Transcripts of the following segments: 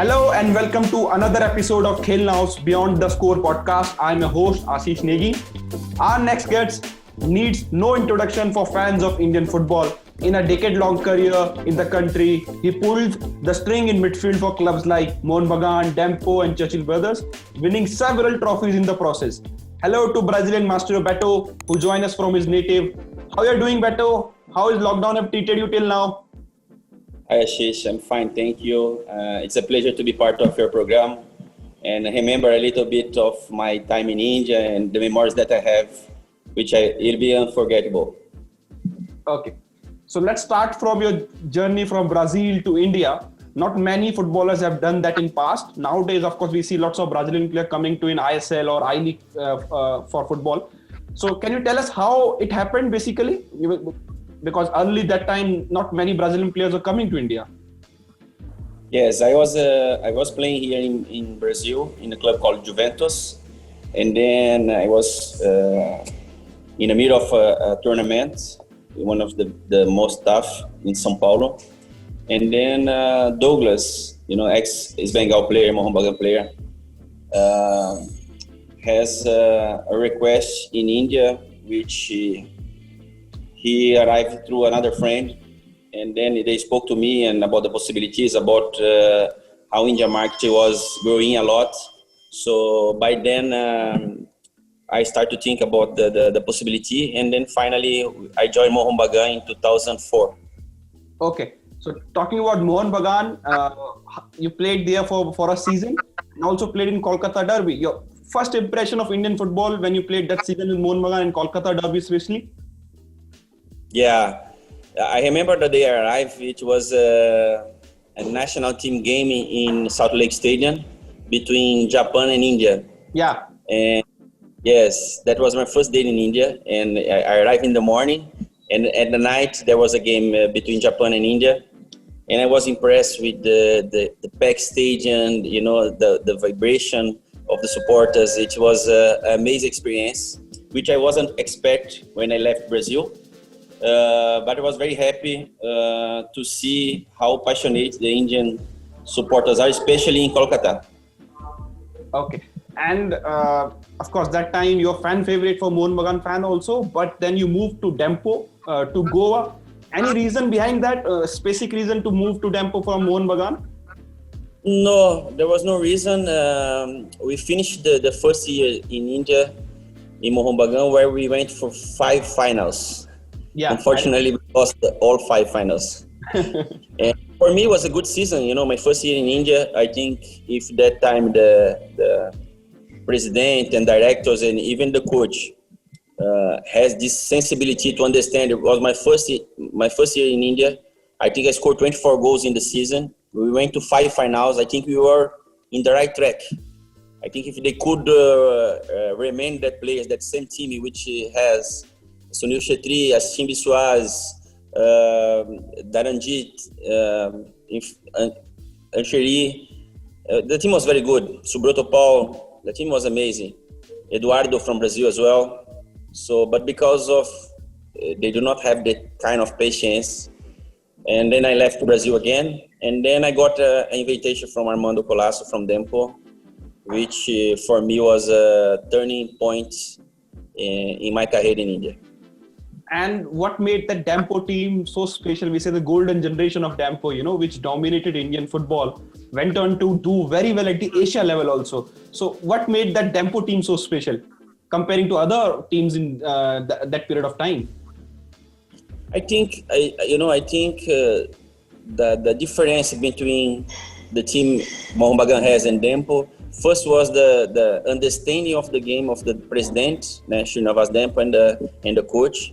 Hello and welcome to another episode of Khel Now's Beyond the Score podcast. I'm your host Ashish Negi. Our next guest needs no introduction for fans of Indian football. In a decade-long career in the country, he pulled the string in midfield for clubs like Mohun Bagan, Dempo and Churchill Brothers, winning several trophies in the process. Hello to Brazilian master Beto, who joined us from his native. How are you doing, Beto? How is lockdown have treated you till now? Hi Ashish, I'm fine, thank you. It's a pleasure to be part of your program and remember a little bit of my time in India and the memories that I have, which will be unforgettable. Okay, so let's start from your journey from Brazil to India. Not many footballers have done that in past. Nowadays, of course, we see lots of Brazilian players coming to in ISL or I-League for football. So can you tell us how it happened basically? Because early that time, not many Brazilian players were coming to India. Yes, I was playing here in Brazil in a club called Juventus, and then I was in the middle of a tournament, one of the most tough in São Paulo, and then Douglas, ex-Bengal player, Mohun Bagan player, has a request in India, which he arrived through another friend, and then they spoke to me and about the possibilities, about how Indian market was growing a lot. So by then, I started to think about the possibility, and then finally I joined Mohun Bagan in 2004. Okay, so talking about Mohun Bagan, you played there for a season and also played in Kolkata Derby. Your first impression of Indian football when you played that season in Mohun Bagan and Kolkata Derby especially? Yeah, I remember the day I arrived. It was a national team game in Salt Lake Stadium between Japan and India. Yeah. And yes, that was my first day in India. And I arrived in the morning, and at the night there was a game between Japan and India. And I was impressed with the packed stadium, the vibration of the supporters. It was an amazing experience, which I wasn't expect when I left Brazil. But I was very happy to see how passionate the Indian supporters are, especially in Kolkata. Okay. And of course, that time you're fan favorite for Mohun Bagan fan also, but then you moved to Dempo, to Goa. Any reason behind that? Specific reason to move to Dempo from Mohun Bagan? No, there was no reason. We finished the first year in India, in Mohun Bagan, where we went for 5 finals. Yeah, unfortunately, we lost all 5 finals. And for me, it was a good season. My first year in India. I think if that time the president and directors and even the coach has this sensibility to understand, it was my first year in India. I think I scored 24 goals in the season. We went to 5 finals. I think we were in the right track. I think if they could remain that players, that same team which has Sunil Chhetri, Ashish Negi, Daranjit, Ancheri. The team was very good. Subroto Paul, the team was amazing. Eduardo from Brazil as well. So, but because of they do not have that kind of patience, and then I left Brazil again, and then I got an invitation from Armando Colaco from Dempo, which for me was a turning point in my career in India. And what made the Dempo team so special? We say the golden generation of Dempo, which dominated Indian football, went on to do very well at the Asia level also. So what made that Dempo team so special comparing to other teams in that period of time? I think the difference between the team Mohun Bagan has and Dempo, first was the understanding of the game of the president, Srinivas Dempo, and the coach.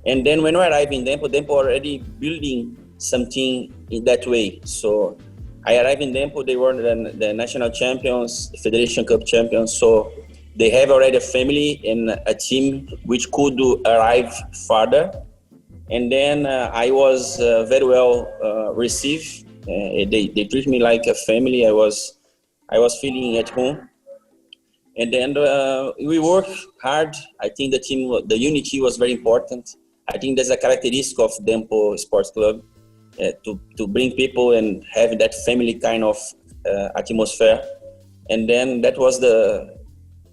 And then when we arrived in Dempo already building something in that way. So I arrived in Dempo, they were the national champions, Federation Cup champions. So they have already a family and a team which could arrive further. And then I was very well received. They treat me like a family. I was feeling at home. And then we worked hard. I think the unity was very important. I think that's a characteristic of Dempo Sports Club, to bring people and have that family kind of atmosphere. And then that was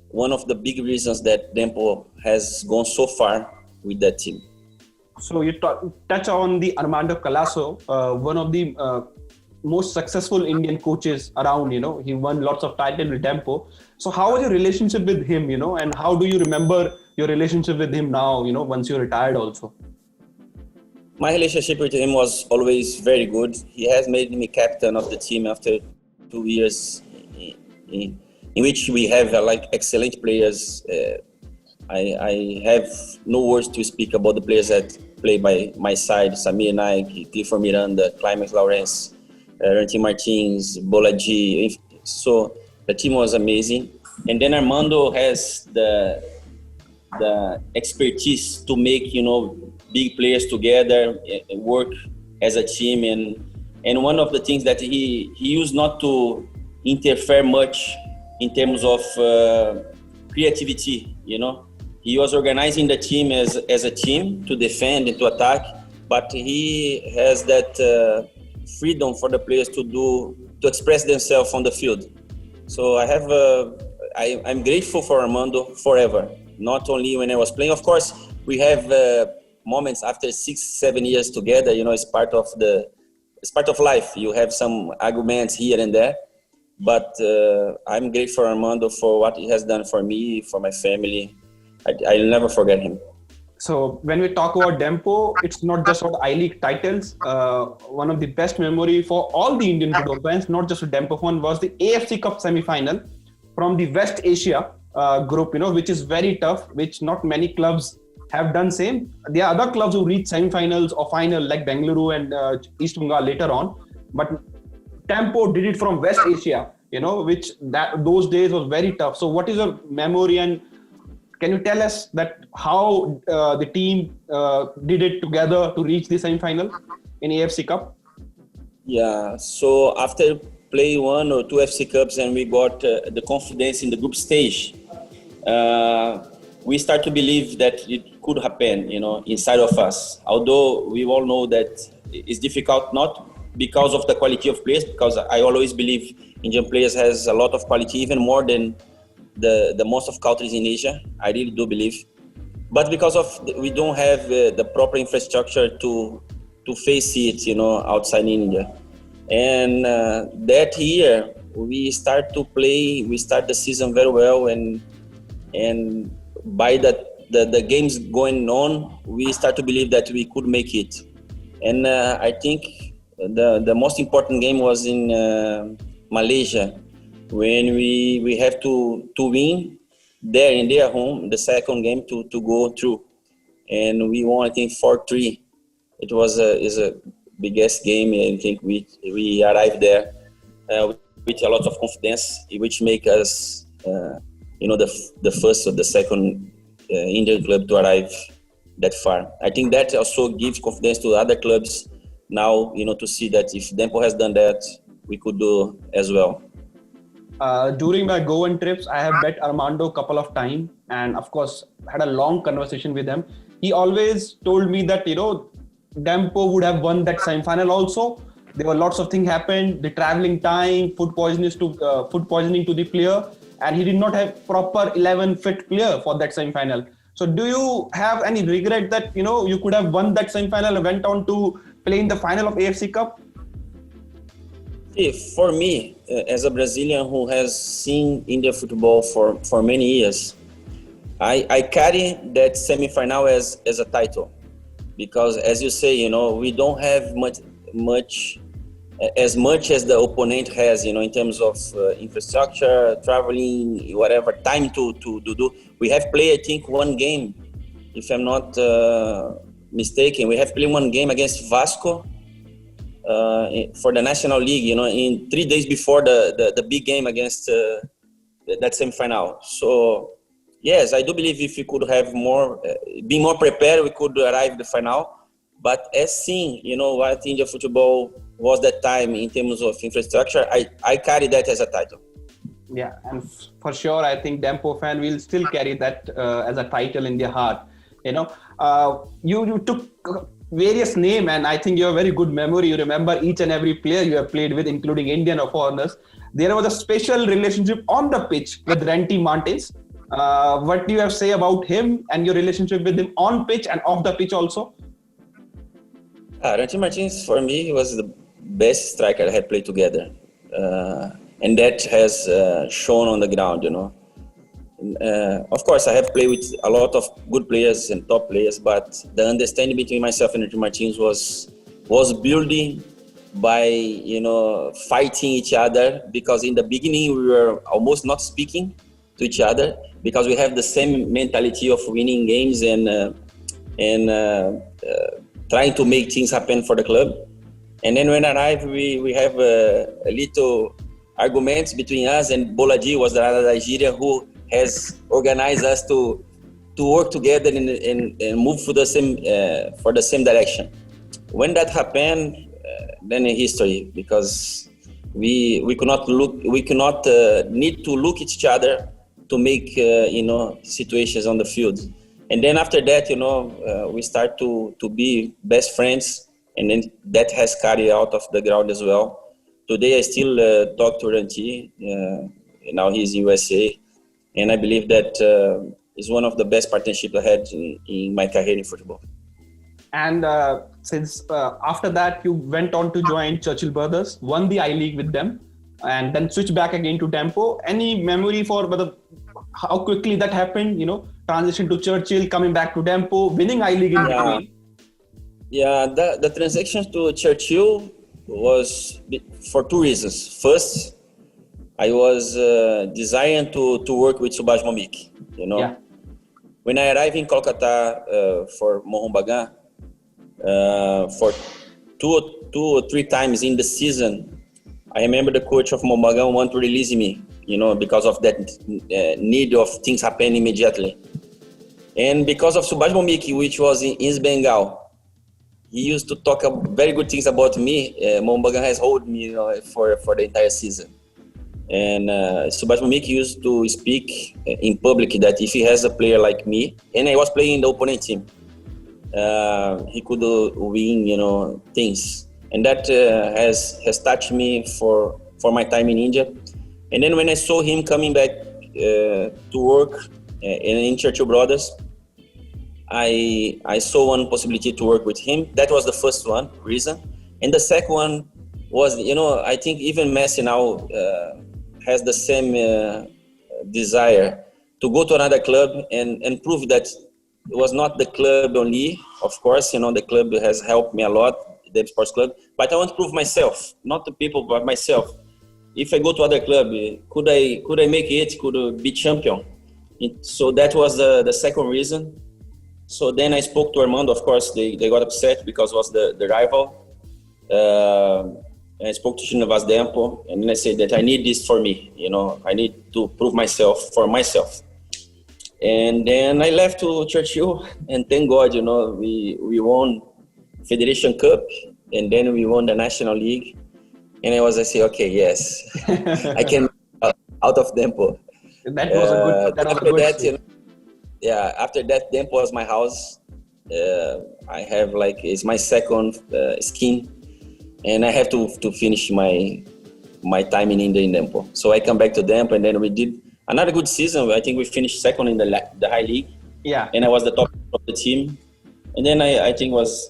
one of the big reasons that Dempo has gone so far with that team. So you touch on the Armando Colaco, one of the most successful Indian coaches around. He won lots of titles with Dempo. So how was your relationship with him? And how do you remember your relationship with him now? Once you retired also. My relationship with him was always very good. He has made me captain of the team after 2 years, in which we have excellent players. I have no words to speak about the players that play by my side: Samir Naik, Clifford Miranda, Climax Lawrence, Ranty Martins, Bolaji. So the team was amazing. And then Armando has the expertise to make, big players together, work as a team. And one of the things that he used not to interfere much in terms of creativity, He was organizing the team as a team to defend and to attack, but he has that freedom for the players to express themselves on the field. So I'm grateful for Armando forever, not only when I was playing. Of course, we have moments after 6-7 years together. It's part of life. You have some arguments here and there, but I'm grateful for Armando for what he has done for me, for my family. I'll never forget him. So when we talk about Dempo, it's not just about I-League titles. One of the best memory for all the Indian football fans, not just Dempo fan, was the AFC Cup semi-final from the West Asia group, which is very tough, which not many clubs have done same. There are other clubs who reach semi-finals or final like Bengaluru and East Bengal later on. But Dempo did it from West Asia, which those days was very tough. So what is your memory, and can you tell us that how the team did it together to reach the semi-final in AFC Cup? Yeah, so after play 1 or 2 FC Cups and we got the confidence in the group stage, we start to believe that it could happen, inside of us. Although we all know that it's difficult, not because of the quality of players, because I always believe Indian players has a lot of quality, even more than the most of countries in Asia. I really do believe, but because we don't have the proper infrastructure to face it, outside India. And that year we start the season very well, and by the games going on, we start to believe that we could make it. And I think the most important game was in Malaysia, when we have to win there in their home, the second game to go through, and we won, I think, 4-3. It was a biggest game. I think we arrived there with a lot of confidence, which make us the first or the second Indian club to arrive that far. I think that also gives confidence to other clubs now, to see that if Dempo has done that, we could do as well. During my Goan trips, I have met Armando a couple of times, and of course had a long conversation with him. He always told me that Dempo would have won that semi-final also. There were lots of things happened, the traveling time, food poisoning to the player, and he did not have proper 11 fit player for that semi-final. So do you have any regret that you could have won that semi-final and went on to play in the final of AFC Cup? For me, as a Brazilian who has seen Indian football for many years, I carry that semi-final as a title, because, as you say, we don't have much as the opponent has, in terms of infrastructure, traveling, whatever, time to do. We have played, I think, one game, if I'm not mistaken. We have played one game against Vasco for the National League, in 3 days before the big game against that semi-final. So, yes, I do believe if we could have be more prepared, we could arrive at the final. But as seen, what Indian football was that time in terms of infrastructure, I carry that as a title. Yeah, and for sure, I think Dempo fan will still carry that as a title in their heart. You took various name, and I think you have very good memory. You remember each and every player you have played with, including Indian or foreigners. There was a special relationship on the pitch with Ranty Martins. What do you have to say about him and your relationship with him on pitch and off the pitch also? Ranty Martins, for me, was the best striker I had played together. And that has shown on the ground, Of course, I have played with a lot of good players and top players, but the understanding between myself and Ranty Martins was building by, fighting each other, because in the beginning we were almost not speaking to each other because we have the same mentality of winning games and trying to make things happen for the club. And then when I arrived, we have a little arguments between us, and Boladi was the other Nigeria who has organized us to work together and move for the same direction. When that happened, then in history, because we cannot need to look at each other to make situations on the field. And then after that, we start to be best friends, and then that has carried out of the ground as well. Today I still talk to Ranty. Now he's in USA, and I believe that is one of the best partnerships I had in my career in football. And since after that you went on to join Churchill Brothers, won the I-League with them, and then switched back again to Dempo. Any memory for how quickly that happened? Transition to Churchill, coming back to Dempo, winning I-League in between. Yeah, the transaction to Churchill was for two reasons. First, I was desiring to work with Subhas Bhowmick. When I arrived in Kolkata for Mohun Bagan, for two or three times in the season, I remember the coach of Mohun Bagan wanted to release me, because of that need of things happening immediately. And because of Subhas Bhowmick, which was in East Bengal, he used to talk very good things about me. Mohun Bagan has held me, for the entire season. And Subhas Bhowmick used to speak in public that if he has a player like me, and I was playing in the opponent team, he could win, things. And that has touched me for my time in India. And then when I saw him coming back to work in Churchill Brothers, I saw one possibility to work with him. That was the first reason. And the second one was, I think even Messi now has the same desire to go to another club and prove that it was not the club only. Of course, the club has helped me a lot, the sports club, but I want to prove myself, not the people, but myself. If I go to other club, could I make it? Could I be champion? So that was the second reason. So then I spoke to Armando. Of course, they got upset because it was the rival. I spoke to Sunil Dempo, and then I said that I need this for me. I need to prove myself for myself. And then I left to Churchill, and thank God, we won Federation Cup, and then we won the National League. And I say, okay, yes, I can out of Dempo. That was a good. After that, Dempo was my house. I have it's my second skin, and I have to finish my time in India in Dempo. So I come back to Dempo, and then we did another good season. I think we finished second in the I-League. Yeah. And I was the top of the team. And then I think was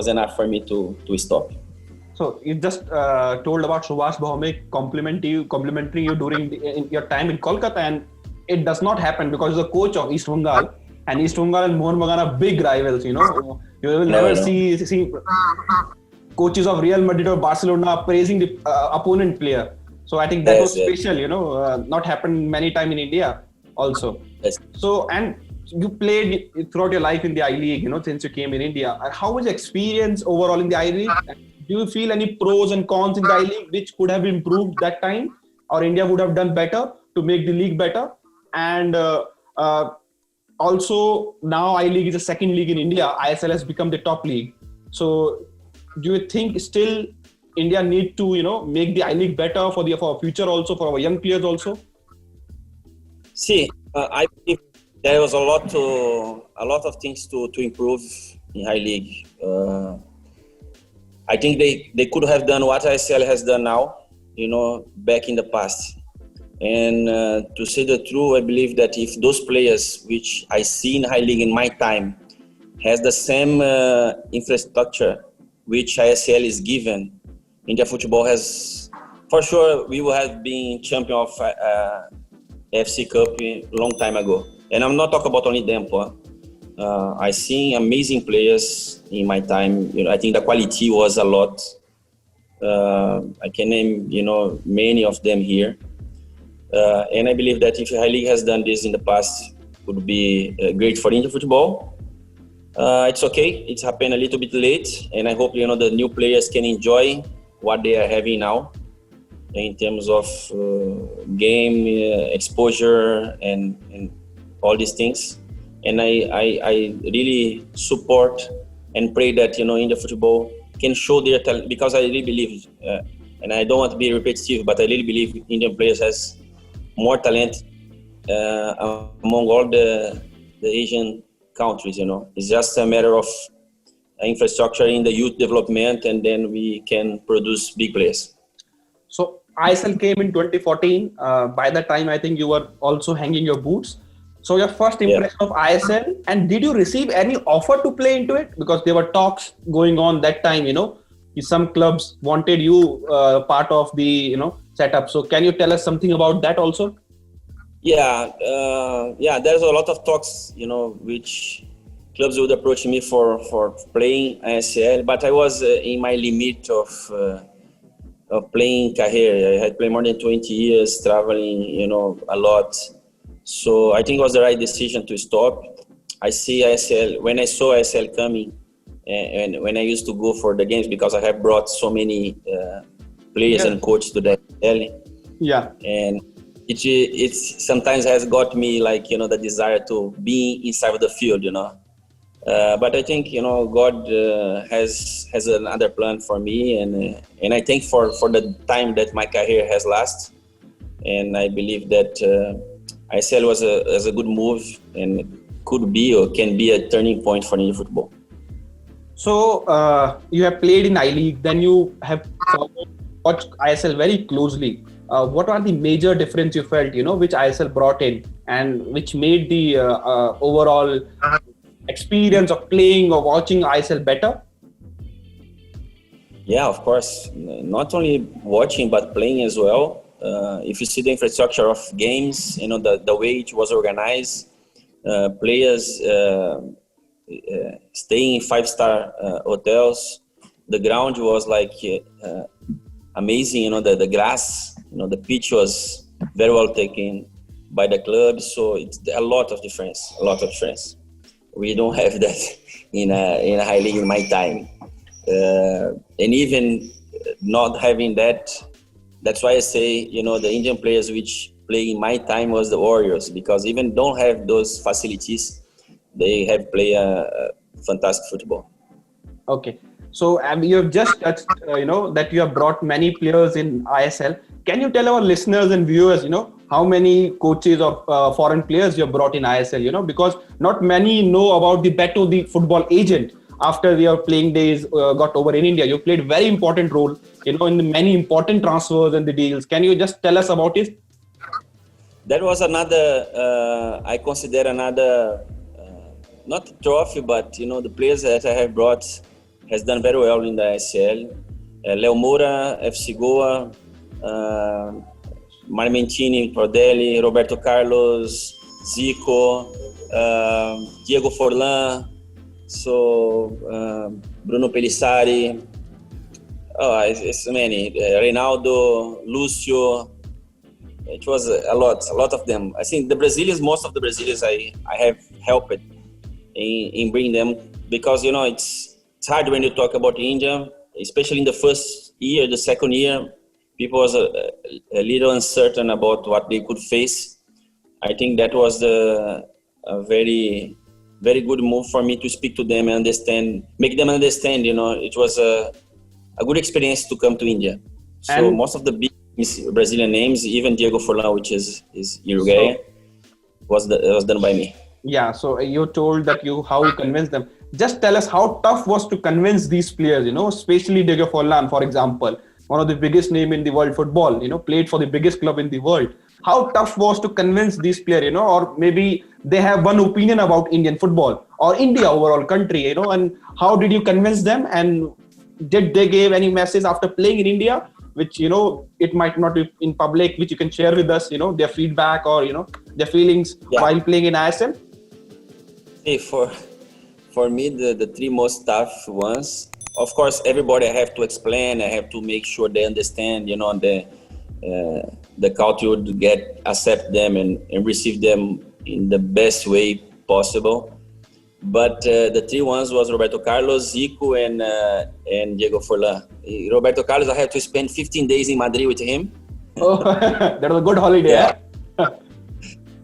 enough for me to stop. So you just told about Subhas Bhowmick complimenting you during your time in Kolkata, and it does not happen because he's the coach of East Bengal, and East Bengal and Mohun Bagan are big rivals. You will never see coaches of Real Madrid or Barcelona praising the opponent player. So I think that was special. Not happened many times in India also. Yes. So, and you played throughout your life in the I-League, how you came in India. How was your experience overall in the I-League? Do you feel any pros and cons in the I-League which could have improved that time, or India would have done better to make the league better? And also now I-League is the second league in India. ISL has become the top league. So do you think still India need to make the I-League better for our future also, for our young players also? See, I believe there was a lot of things to improve in high league. I think they could have done what ISL has done now, back in the past. And to say the truth, I believe that if those players, which I see in high league in my time, has the same infrastructure which ISL is given, India football has, for sure, we will have been champion of AFC Cup a long time ago. And I'm not talking about only Dempo. I seen amazing players in my time. I think the quality was a lot. I can name, many of them here. And I believe that if High League has done this in the past, it would be great for Indian football. It's okay. It's happened a little bit late, and I hope the new players can enjoy what they are having now in terms of game exposure and all these things. And I really support and pray that Indian football can show their talent, because I really believe, and I don't want to be repetitive, but I really believe Indian players has more talent among all the Asian countries. It's just a matter of infrastructure in the youth development, and then we can produce big players. So ISL came in 2014. By that time, I think you were also hanging your boots. So your first impression of ISL, and did you receive any offer to play into it? Because there were talks going on that time, some clubs wanted you part of the, setup. So can you tell us something about that also? Yeah, there's a lot of talks, which clubs would approach me for playing ISL, but I was in my limit of playing career. I had played more than 20 years, traveling, a lot. So I think it was the right decision to stop. I see ISL, when I saw ISL coming, and when I used to go for the games, because I have brought so many players and coaches to the ISL. Yeah. And it sometimes has got me the desire to be inside of the field, But I think, God has another plan for me, and I think for the time that my career has lasted, and I believe that ISL was a good move, and could be or can be a turning point for Indian football. So you have played in I-League, then you have watched ISL very closely. What are the major difference you felt, which ISL brought in, and which made the overall experience of playing or watching ISL better? Yeah, of course. Not only watching, but playing as well. If you see the infrastructure of games, the way it was organized, players staying in 5-star hotels. The ground was amazing. The grass, the pitch was very well taken by the club. So it's a lot of difference. We don't have that in a high league in my time, and even not having that. That's why I say, the Indian players which play in my time was the Warriors, because even don't have those facilities, they have played fantastic football. Okay. So you have just touched, that you have brought many players in ISL. Can you tell our listeners and viewers, how many coaches or foreign players you have brought in ISL, because not many know about the Beto, the football agent. After your playing days got over in India, you played very important role, in the many important transfers and the deals. Can you just tell us about it? That was another, I consider another, not a trophy, but, the players that I have brought has done very well in the ISL. Leo Moura, FC Goa, Marmentini, Prodelli, Roberto Carlos, Zico, Diego Forlan, Bruno Pelissari, it's many, Reinaldo, Lucio. It was a lot of them. I think the Brazilians, most of the Brazilians I have helped in bringing them, because, it's hard when you talk about India, especially in the first year, the second year, people was a little uncertain about what they could face. I think that was a very, very good move for me to speak to them and make them understand, it was a good experience to come to India. So most of the big Brazilian names, even Diego Forlan, which is Uruguayan, was done by me. Yeah, so you told that how you convinced them. just tell us how tough was to convince these players, especially Diego Forlan, for example, one of the biggest name in the world football, played for the biggest club in the world. How tough was to convince these players, or maybe they have one opinion about Indian football or India overall country, and how did you convince them? And did they give any message after playing in India, which, it might not be in public, which you can share with us, their feedback or, their feelings while playing in ISL? Hey, for me, the three most tough ones, of course, everybody I have to explain, I have to make sure they understand, the culture would accept them and receive them in the best way possible. But the three ones was Roberto Carlos, Zico, and Diego Forlan. Roberto Carlos, I had to spend 15 days in Madrid with him. Oh, that was a good holiday. Yeah.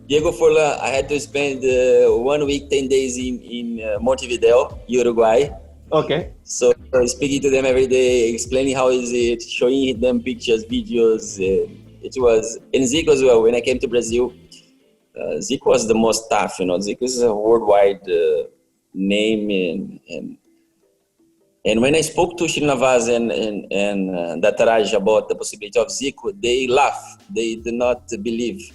Diego Forlan, I had to spend 1 week, 10 days in Montevideo, Uruguay. Okay. So speaking to them every day, explaining how is it, showing them pictures, videos. It was, and Zico as well. When I came to Brazil, Zico was the most tough. Zico is a worldwide name, and when I spoke to Shri Navas and Dataraj about the possibility of Zico, they laugh. They do not believe.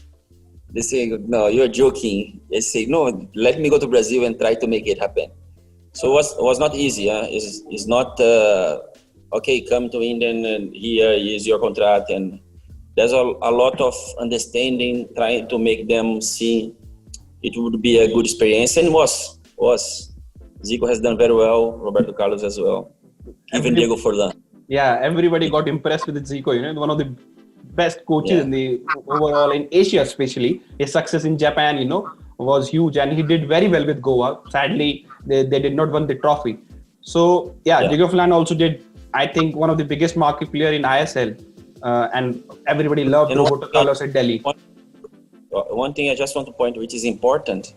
They say, "No, you're joking." They say, "No, let me go to Brazil and try to make it happen." So it was not easy. It's not okay. Come to India and here is your contract, and there's a lot of understanding, trying to make them see it would be a good experience, and was. Zico has done very well, Roberto Carlos as well, even Diego Forlan. Yeah, everybody got impressed with Zico. One of the best coaches in the overall in Asia, especially. His success in Japan, was huge, and he did very well with Goa. Sadly, they did not win the trophy. So Diego Forlan also did, I think, one of the biggest market player in ISL, and everybody loved Roberto Carlos at Delhi. One thing I just want to point, which is important,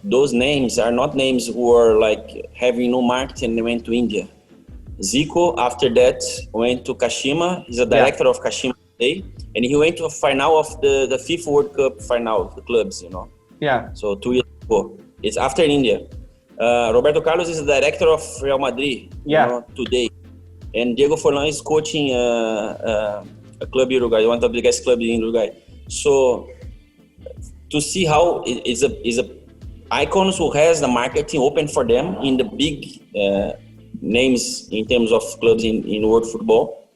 those names are not names who are like having no market and they went to India. Zico, after that, went to Kashima. He's a director of Kashima today, and he went to a final of the FIFA World Cup final of the clubs, Yeah. So 2 years ago. It's after India. Roberto Carlos is the director of Real Madrid today. And Diego Forlan is coaching a club in Uruguay, one of the biggest clubs in Uruguay. So to see how it's a icons who has the marketing open for them in the big names in terms of clubs in world football.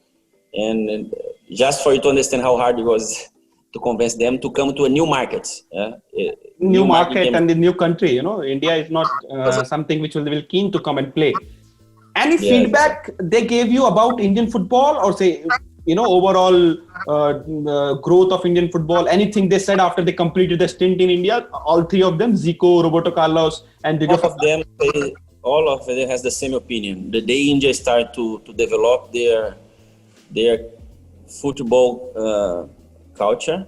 And just for you to understand how hard it was to convince them to come to a new market. New market and the new country, India is not something which will keen to come and play. Any feedback they gave you about Indian football, or say, overall growth of Indian football? Anything they said after they completed the stint in India? All three of them, Zico, Roberto Carlos, and Diego. All of them has the same opinion. The day India start to develop their football culture,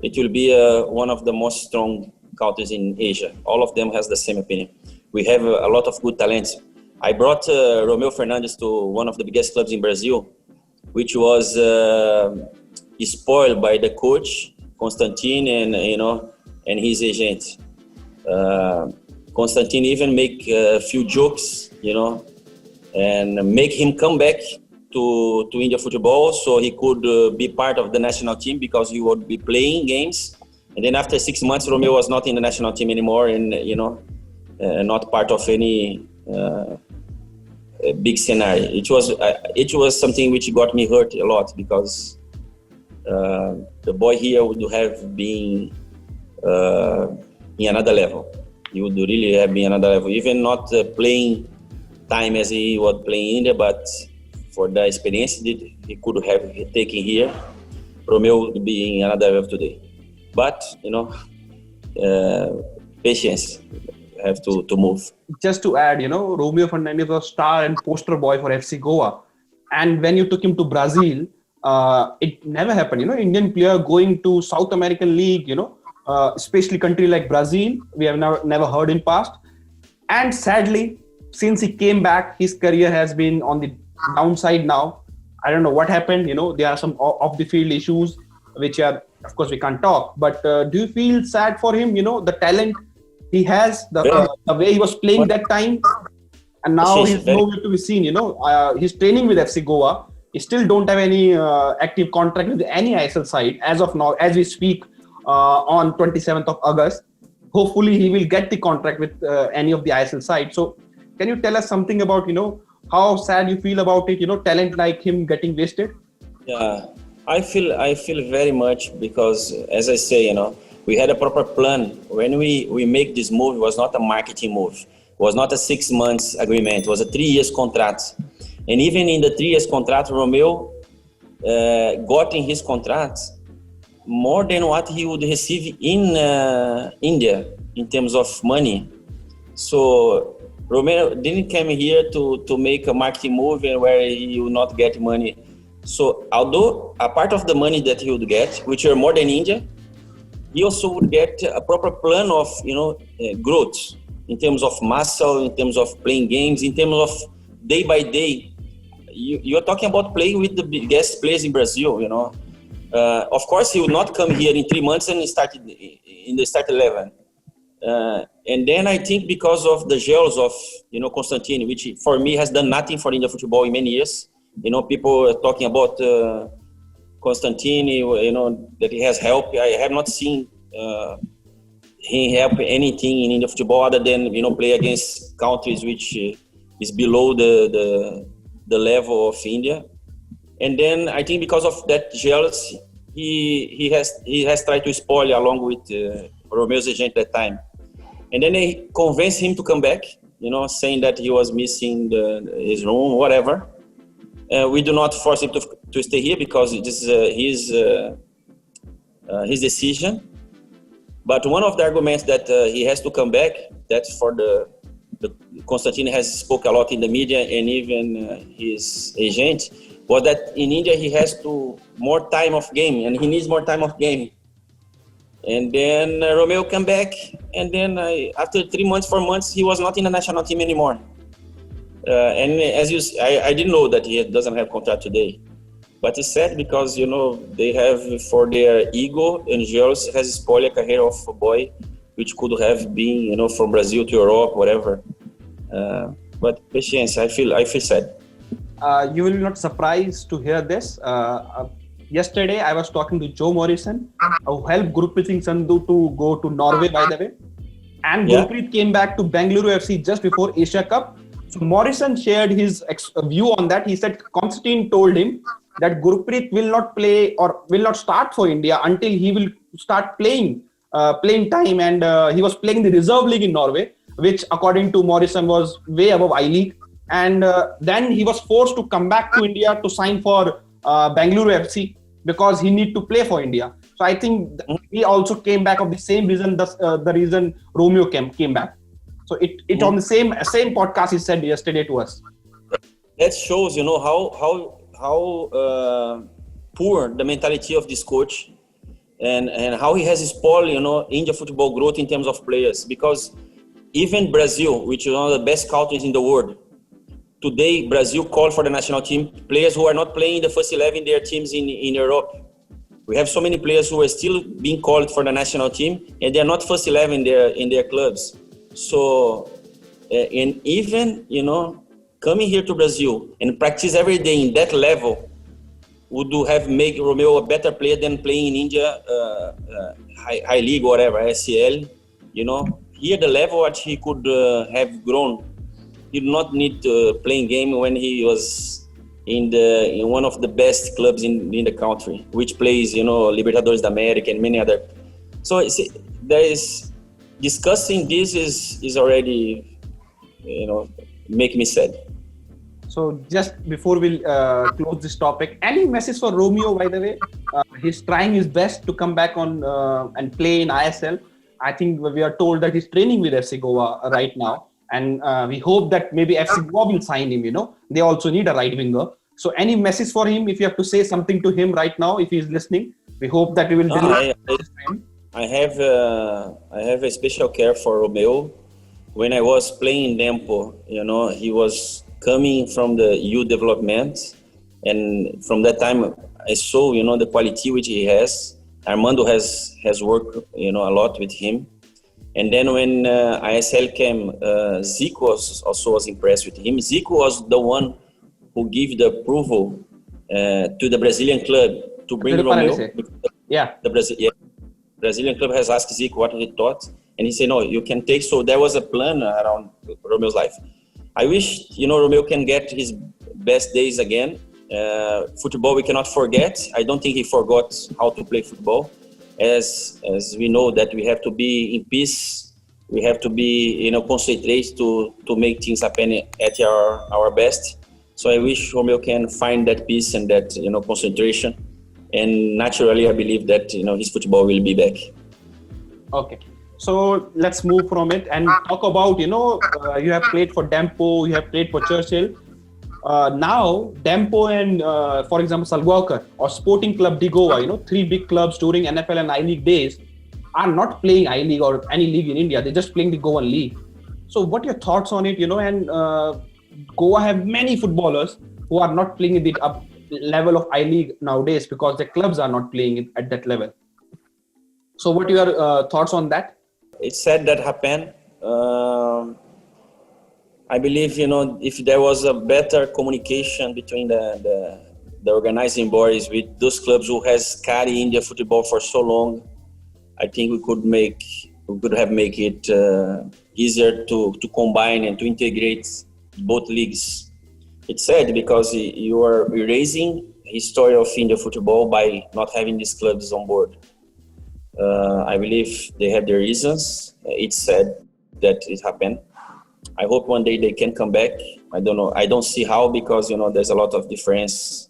it will be one of the most strong cultures in Asia. All of them has the same opinion. We have a lot of good talents. I brought Romeo Fernandes to one of the biggest clubs in Brazil, which was spoiled by the coach Constantine and his agent. Constantine even make a few jokes, and make him come back to India football so he could be part of the national team because he would be playing games. And then after 6 months, Romeo was not in the national team anymore, and not part of any big scenario. It was something which got me hurt a lot because the boy here would have been in another level. He would really have been another level, even not playing time as he was playing in India, but for the experience that he could have taken here, Romeo would be in another level today. But patience. Have to move. Just to add, Romeo Fernandes was star and poster boy for FC Goa. And when you took him to Brazil, it never happened. Indian player going to South American League, especially country like Brazil, we have never heard in past. And sadly, since he came back, his career has been on the downside now. I don't know what happened. There are some off the field issues, which are, of course, we can't talk. But do you feel sad for him? The talent he has, the way he was playing that time. And now Ashish, he's nowhere to be seen. He's training with FC Goa. He still don't have any active contract with any ISL side as of now, as we speak, on 27th of August. Hopefully, he will get the contract with any of the ISL side. So, can you tell us something about, how sad you feel about it? Talent like him getting wasted. Yeah, I feel very much because, as I say, we had a proper plan. When we make this move, it was not a marketing move. It was not a 6 months agreement. It was a 3 years contract. And even in the 3 years contract, Romeo got in his contract more than what he would receive in India in terms of money. So Romeo didn't come here to make a marketing move where he will not get money. So although a part of the money that he would get, which are more than India, he also would get a proper plan of growth in terms of muscle, in terms of playing games, in terms of day by day. You're talking about playing with the biggest players in Brazil, Of course, he would not come here in 3 months and start in the start 11. And then I think because of the gels of, Constantine, which for me has done nothing for Indian football in many years. People are talking about Constantine, that he has helped. I have not seen him help anything in Indian football other than, play against countries which is below the level of India. And then I think because of that jealousy, he has tried to spoil along with Romeo's agent at that time. And then they convinced him to come back, saying that he was missing his room, whatever. We do not force him to stay here because this is his decision. But one of the arguments that he has to come back, that's for the Constantine has spoke a lot in the media and even his agent, was that in India he has more time of game and he needs more time of game. And then Romeo came back, and then after 3 months, 4 months, he was not in the national team anymore. And as I didn't know that he doesn't have contract today, but it's sad because they have for their ego and jealousy has spoiled a career of a boy, which could have been from Brazil to Europe, whatever. But patience, I feel sad. You will be not surprised to hear this. Yesterday, I was talking to Joe Morrison, who helped Gurpreet Singh Sandhu to go to Norway, by the way. And Gurpreet came back to Bengaluru FC just before Asia Cup. So Morrison shared his view on that. He said Constantine told him that Gurpreet will not play or will not start for India until he will start playing time. And he was playing the reserve league in Norway, which according to Morrison was way above I-League. And then he was forced to come back to India to sign for Bengaluru FC because he need to play for India. So I think he also came back of the same reason, the reason Romeo came back. So it on the same podcast he said yesterday to us. That shows, how poor the mentality of this coach and how he has spoiled, India football growth in terms of players. Because even Brazil, which is one of the best countries in the world, today Brazil called for the national team players who are not playing in the first 11 their teams in Europe. We have so many players who are still being called for the national team and they are not first 11 in their clubs. So, and even, coming here to Brazil and practice every day in that level would have made Romeo a better player than playing in India, high league, whatever, ISL. Here the level at he could have grown. He did not need to play game when he was in one of the best clubs in the country, which plays, Libertadores da America and many other. So there is discussing this is already, make me sad. So just before we close this topic, any message for Romeo, by the way? He's trying his best to come back on and play in ISL. I think we are told that he's training with FC Goa right now. And we hope that maybe FC Goa will sign him, They also need a right winger. So any message for him, if you have to say something to him right now, if he's listening, we hope that we will deliver. I have a special care for Romeo. When I was playing Dempo, he was coming from the youth development. And from that time, I saw, the quality which he has. Armando has worked, a lot with him. And then when ISL came, Zico was impressed with him. Zico was the one who gave the approval to the Brazilian club to bring Romeo. Yeah. The Brazilian club has asked Zico what he thought, and he said, no, you can take. So there was a plan around Romeo's life. I wish, Romeo can get his best days again. Football, we cannot forget. I don't think he forgot how to play football. As we know that we have to be in peace, we have to be, concentrate to make things happen at our best. So I wish Romeo can find that peace and that, concentration. And naturally, I believe that, his football will be back. Okay. So let's move from it and talk about, you have played for Dempo, you have played for Churchill. Now, Dempo and, for example, Salguacar or Sporting Club de Goa, 3 big clubs during NFL and I-League days are not playing I-League or any league in India. They're just playing the Goan League. So what are your thoughts on it, and Goa have many footballers who are not playing at the level of I-League nowadays because their clubs are not playing at that level. So what are your thoughts on that? It's sad that happened. I believe, if there was a better communication between the organizing bodies with those clubs who has carried India football for so long, I think we could have made it easier to combine and to integrate both leagues. It's sad because you are erasing the history of India football by not having these clubs on board. I believe they have their reasons. It's sad that it happened. I hope one day they can come back. I don't know. I don't see how because, there's a lot of difference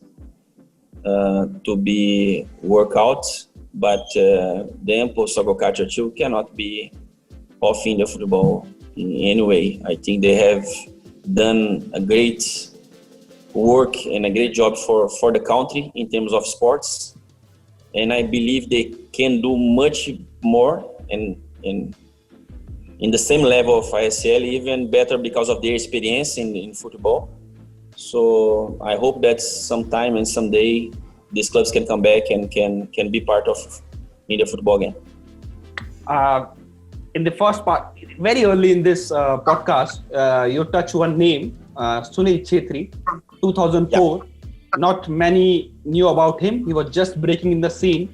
to be worked out. But Dempo, Salguacar, Churchill cannot be off India football in any way. I think they have done a great work and a great job for the country in terms of sports. And I believe they can do much more and in the same level of ISL, even better because of their experience in football. So I hope that sometime and someday these clubs can come back and can be part of India football again. In the first part, very early in this podcast, you touched one name, Sunil Chhetri, 2004. Yeah. Not many knew about him. He was just breaking in the scene.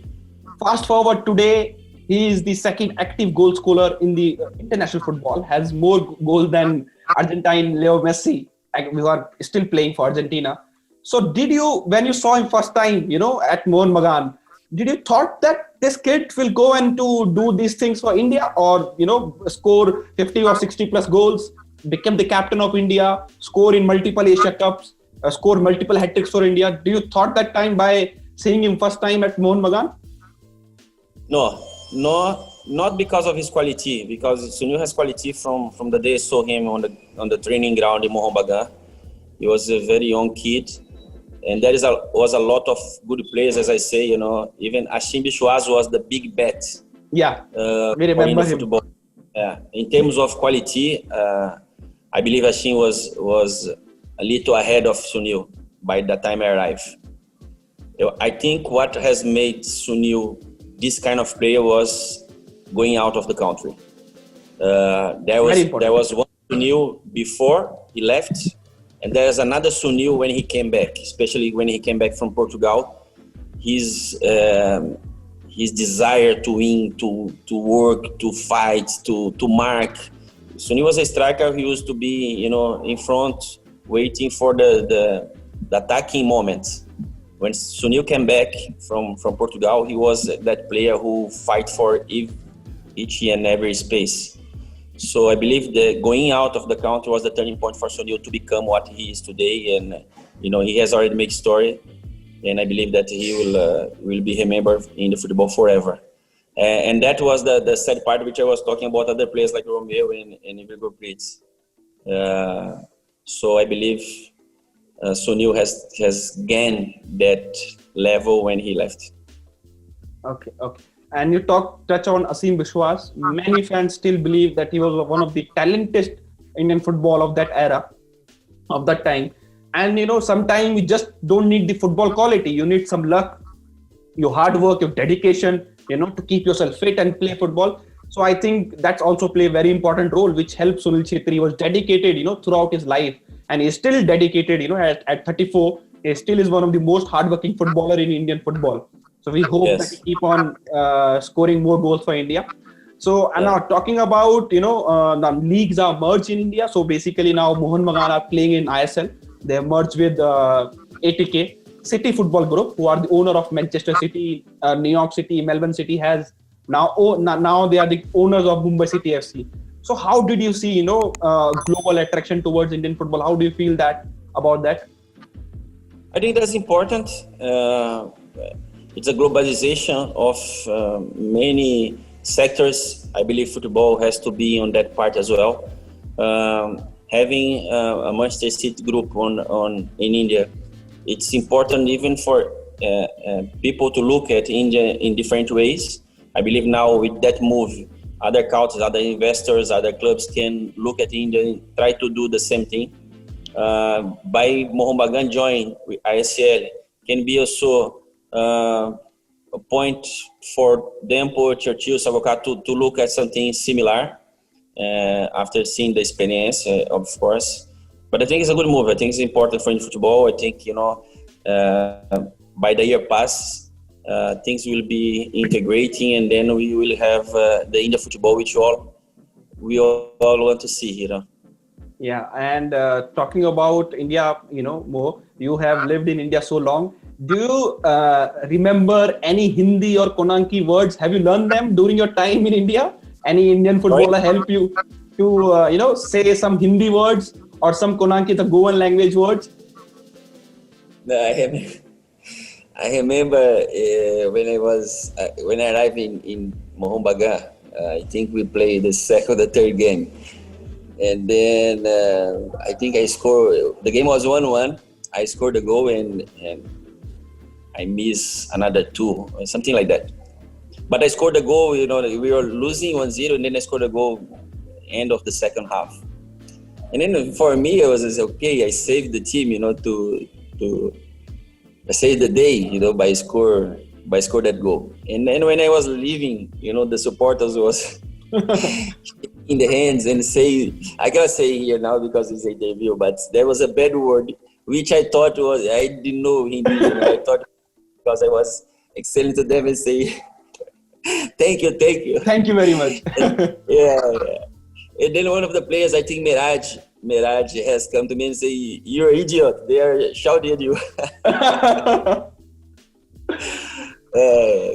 Fast forward today, he is the second active goal scorer in the international football, has more goals than Argentine Leo Messi, who are still playing for Argentina. So when you saw him first time, at Mohun Bagan, did you thought that this kid will go and to do these things for India or, score 50 or 60 plus goals, become the captain of India, score in multiple Asia Cups, score multiple hat-tricks for India? Do you thought that time by seeing him first time at Mohun Bagan? No, not because of his quality, because Sunil has quality from the day I saw him on the training ground in Mohun Bagan. He was a very young kid. And there was a lot of good players, as I say, even Ashish Negi was the big bet. Yeah, we remember him. Football. Yeah. In terms of quality, I believe Ashish was a little ahead of Sunil by the time I arrived. I think what has made Sunil this kind of player was going out of the country. There was one Sunil before he left, and there's another Sunil when he came back, especially when he came back from Portugal. His desire to win, to work, to fight, to mark. Sunil was a striker who used to be, in front, waiting for the attacking moments. When Sunil came back from Portugal, he was that player who fight for each and every space. So I believe that going out of the country was the turning point for Sunil to become what he is today. And, he has already made story. And I believe that he will be remembered in the football forever. And that was the sad part, which I was talking about other players like Romeo and Igor Pritz. So I believe Sunil has gained that level when he left. Okay. And you touch on Asim Biswas. Many fans still believe that he was one of the talented Indian football of that era, of that time. And sometimes you just don't need the football quality. You need some luck, your hard work, your dedication, to keep yourself fit and play football. So I think that's also play a very important role, which helped Sunil Chhetri. He was dedicated, throughout his life, and he's still dedicated. At 34, he still is one of the most hardworking footballer in Indian football. So we hope that he keep on scoring more goals for India. So and now talking about the leagues are merged in India. So basically now Mohun Bagan are playing in ISL. They have merged with ATK City Football Group, who are the owner of Manchester City, New York City, Melbourne City has now they are the owners of Mumbai City FC. So how did you see global attraction towards Indian football? How do you feel about that? I think that's important. It's a globalization of many sectors. I believe football has to be on that part as well. Having a Manchester City group in India, it's important even for people to look at India in different ways. I believe now with that move, other countries, other investors, other clubs can look at India and try to do the same thing. By Mohun Bagan join with ISL can be also a point for Dempo, Churchill, Brothers to look at something similar after seeing the experience, of course. But I think it's a good move. I think it's important for Indian football. I think, by the year pass, things will be integrating, and then we will have the Indian football, which we all want to see, Yeah, and talking about India, Mo, you have lived in India so long. Do you remember any Hindi or Konanki words? Have you learned them during your time in India? Any Indian footballer help you to, say some Hindi words or some Konanki, the Goan language words? I remember when I arrived in Mohun Bagan, I think we played the second or third game. And then I think I scored, the game was 1-1. I scored a goal and I missed another 2, or something like that. But I scored a goal, we were losing 1-0, and then I scored a goal end of the second half. And then for me, it was okay, I saved the team, to save the day, by score that goal. And then when I was leaving, the supporters was in the hands and say, I cannot say here now because it's a debut, but there was a bad word, which I thought I didn't know Hindi. I thought because I was excelling to them and say, thank you. Thank you very much. Yeah. And then one of the players, I think Miraj has come to me and say, you're an idiot. They are shouting at you.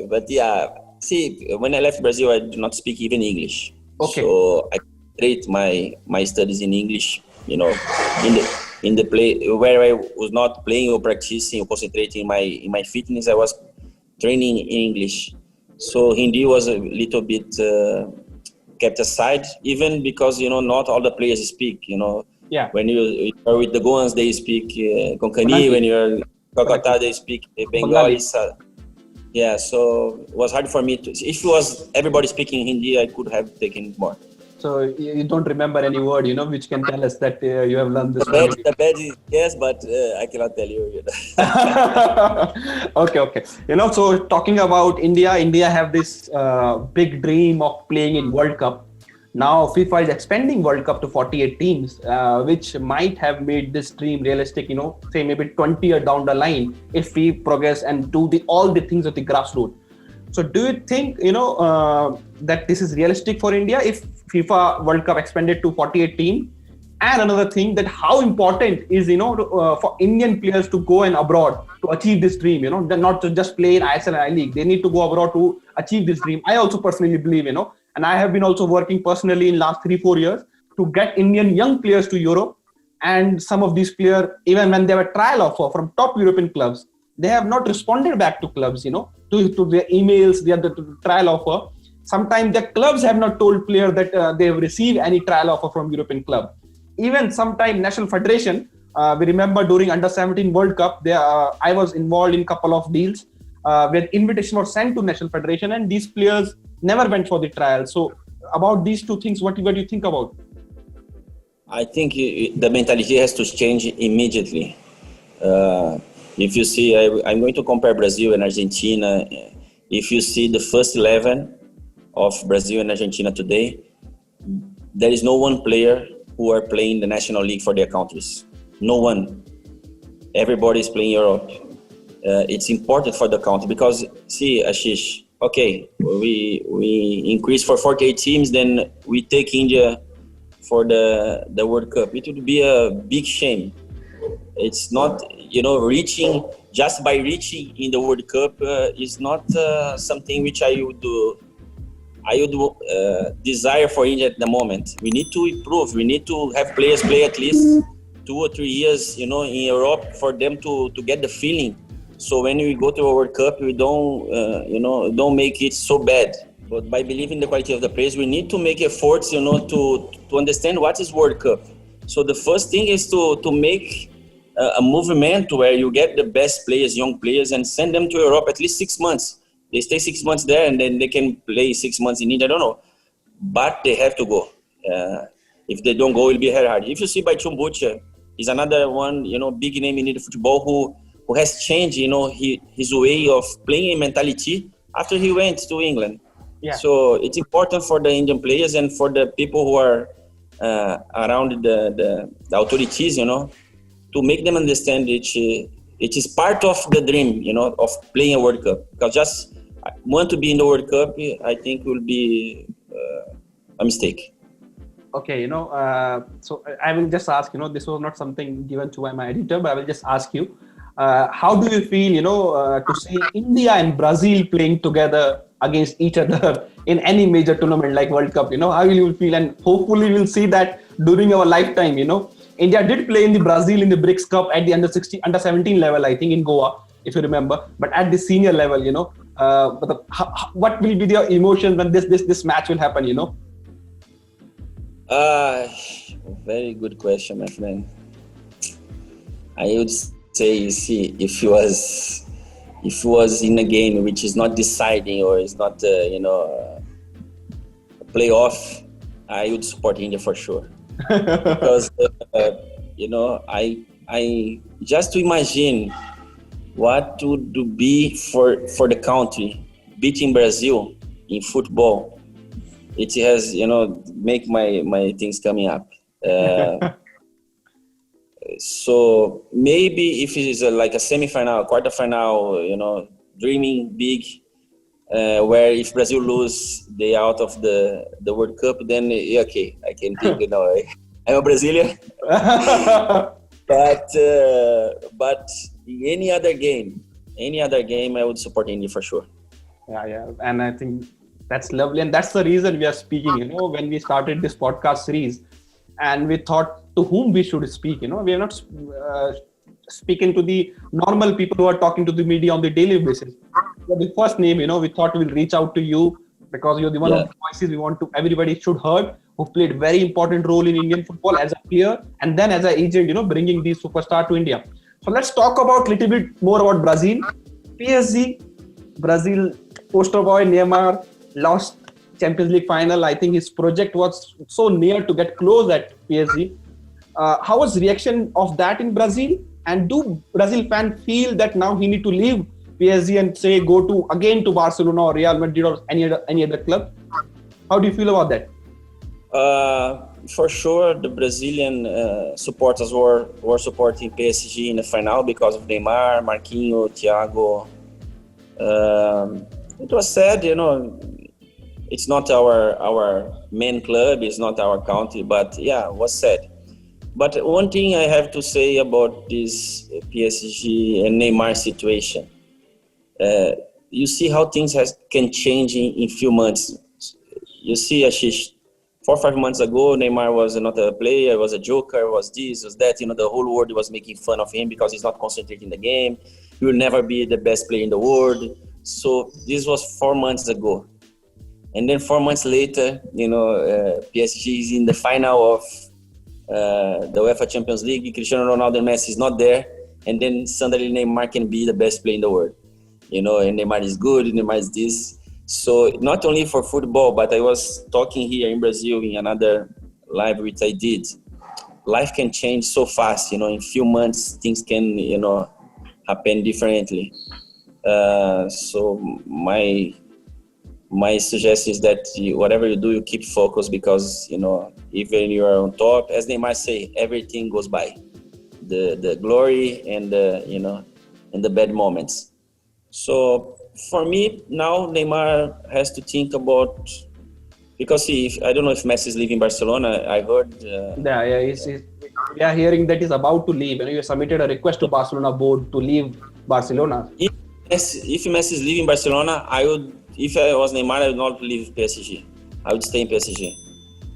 But yeah, see, when I left Brazil, I do not speak even English. Okay. So I concentrate my studies in English, in the play where I was not playing or practicing or concentrating in my fitness, I was training in English. So Hindi was a little bit kept aside, even because not all the players speak. Yeah. When you are with the Goans, they speak Konkani. When you're Kolkata, they speak Bengali. Yeah, so it was hard for me to. If it was everybody speaking Hindi, I could have taken more. So you don't remember any word, which can tell us that you have learned this. The bad is yes, but I cannot tell you. Okay. So talking about India have this big dream of playing in World Cup. Now FIFA is expanding World Cup to 48 teams, which might have made this dream realistic, say maybe 20 years down the line if we progress and do all the things at the grassroots. So do you think, that this is realistic for India if FIFA World Cup expanded to 48 teams? And another thing, that how important is, for Indian players to go and abroad to achieve this dream, not to just play in ISL and I-League. They need to go abroad to achieve this dream. I also personally believe, and I have been also working personally in last 3-4 years to get Indian young players to Europe. And some of these players, even when they have a trial offer from top European clubs, they have not responded back to clubs, to their emails, the trial offer. Sometimes the clubs have not told players that they have received any trial offer from European club. Even sometimes National Federation, we remember during Under-17 World Cup, I was involved in a couple of deals where invitation was sent to National Federation and these players never went for the trial. So about these two things, what do you think about? I think the mentality has to change immediately. If you see, I'm going to compare Brazil and Argentina. If you see the first 11, of Brazil and Argentina today, there is no one player who are playing the national league for their countries. No one. Everybody is playing Europe. It's important for the country because, see, Ashish, okay, we increase for 48 teams, then we take India for the World Cup. It would be a big shame. It's not, reaching, just by reaching in the World Cup is not something which I would desire for India at the moment. We need to improve. We need to have players play at least 2 or 3 years, in Europe for them to get the feeling. So when we go to a World Cup, we don't make it so bad. But by believing the quality of the players, we need to make efforts, to understand what is World Cup. So the first thing is to make a movement where you get the best players, young players, and send them to Europe at least 6 months. They stay 6 months there, and then they can play 6 months in India. I don't know, but they have to go. If they don't go, it'll be very hard. If you see by Chumbucha, he's another one, big name in Indian football who has changed, his way of playing and mentality after he went to England. Yeah. So it's important for the Indian players and for the people who are around the authorities, to make them understand it is part of the dream, of playing a World Cup. Because just want to be in the World Cup, I think will be a mistake. Okay, so I will just ask, this was not something given to my editor, but I will just ask you, how do you feel, to see India and Brazil playing together against each other in any major tournament like World Cup? How will you feel? And hopefully we'll see that during our lifetime. India did play in the Brazil in the BRICS Cup at the under 17 level, I think, in Goa, if you remember. But at the senior level, what will be their emotions when this match will happen? Very good question, my friend. I would say, see, if it was in a game which is not deciding or is not, a playoff, I would support India for sure. Because, I just to imagine what would be for the country beating Brazil in football. It has, make my things coming up. So maybe if it is like a semifinal, quarterfinal, dreaming big, where if Brazil lose, they out of the World Cup, then okay, I can think, I'm a Brazilian. But any other game, I would support India for sure. Yeah, and I think that's lovely, and that's the reason we are speaking. When we started this podcast series, and we thought to whom we should speak. We are not speaking to the normal people who are talking to the media on the daily basis. You're the first name, we thought we'll reach out to you because you're the one of the voices we want to everybody should heard, who played very important role in Indian football as a player and then as an agent, bringing these superstar to India. So let's talk about little bit more about Brazil. PSG, Brazil poster boy Neymar lost Champions League final. I think his project was so near to get close at PSG. How was reaction of that in Brazil? And do Brazil fans feel that now he need to leave PSG and say go to Barcelona or Real Madrid or any other club? How do you feel about that? For sure, the Brazilian supporters were supporting PSG in the final because of Neymar, Marquinhos, Thiago. It was sad, It's not our main club, it's not our country, but yeah, it was sad. But one thing I have to say about this PSG and Neymar situation, you see how things can change in few months. You see, Ashish, 4 or 5 months ago, Neymar was not a player, was a joker, was this, was that. The whole world was making fun of him because he's not concentrating the game. He will never be the best player in the world. So this was 4 months ago. And then 4 months later, PSG is in the final of the UEFA Champions League. Cristiano Ronaldo and Messi is not there. And then suddenly Neymar can be the best player in the world. And Neymar is good, Neymar is this. So not only for football, but I was talking here in Brazil in another live which I did. Life can change so fast, in few months things can, happen differently. So my my suggestion is that whatever you do, you keep focused, because even you are on top, as Neymar say, everything goes by, the glory and the bad moments. So for me now, Neymar has to think about, because I don't know if Messi is leaving Barcelona. I heard. We are hearing that he's about to leave. You submitted a request to Barcelona board to leave Barcelona. If Messi is leaving Barcelona, I would. If I was Neymar, I would not leave PSG. I would stay in PSG.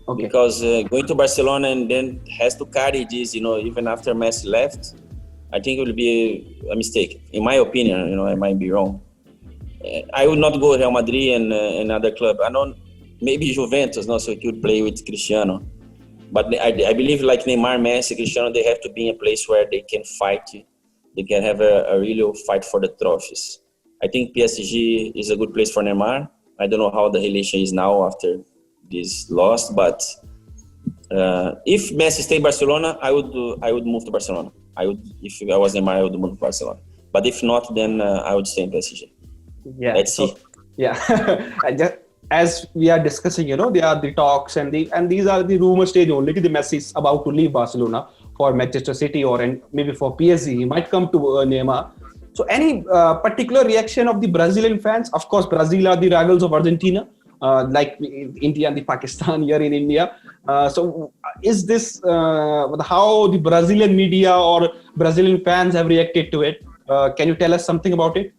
Okay. Because going to Barcelona and then has to carry this, even after Messi left, I think it will be a mistake. In my opinion, I might be wrong. I would not go Real Madrid and another club. I know maybe Juventus, so he could play with Cristiano. But I believe like Neymar, Messi, Cristiano, they have to be in a place where they can fight. They can have a real fight for the trophies. I think PSG is a good place for Neymar. I don't know how the relation is now after this loss, but if Messi stay in Barcelona, I would move to Barcelona. If I was Neymar, I would move to Barcelona. But if not, then I would stay in PSG. Yeah. Let's see. Yeah. As we are discussing, there are the talks and these are the rumor stage only. The Messi is about to leave Barcelona for Manchester City or maybe for PSG. He might come to Neymar. So any particular reaction of the Brazilian fans? Of course, Brazil are the rivals of Argentina, like India and the Pakistan here in India. So is this how the Brazilian media or Brazilian fans have reacted to it? Can you tell us something about it?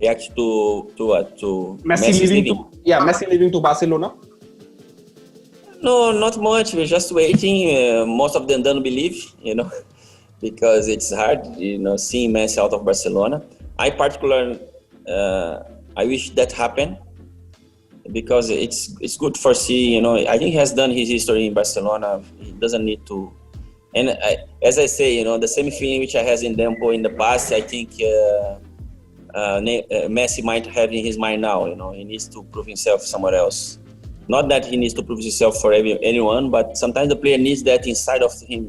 React to what? To Messi leaving? Messi leaving to Barcelona. No, not much. We're just waiting. Most of them don't believe, because it's hard, seeing Messi out of Barcelona. I particularly, I wish that happened, because it's good for C. I think he has done his history in Barcelona. He doesn't need to. And as I say, the same feeling which I has in Dempo in the past, I think Messi might have in his mind now. He needs to prove himself somewhere else. Not that he needs to prove himself for anyone, but sometimes the player needs that inside of him,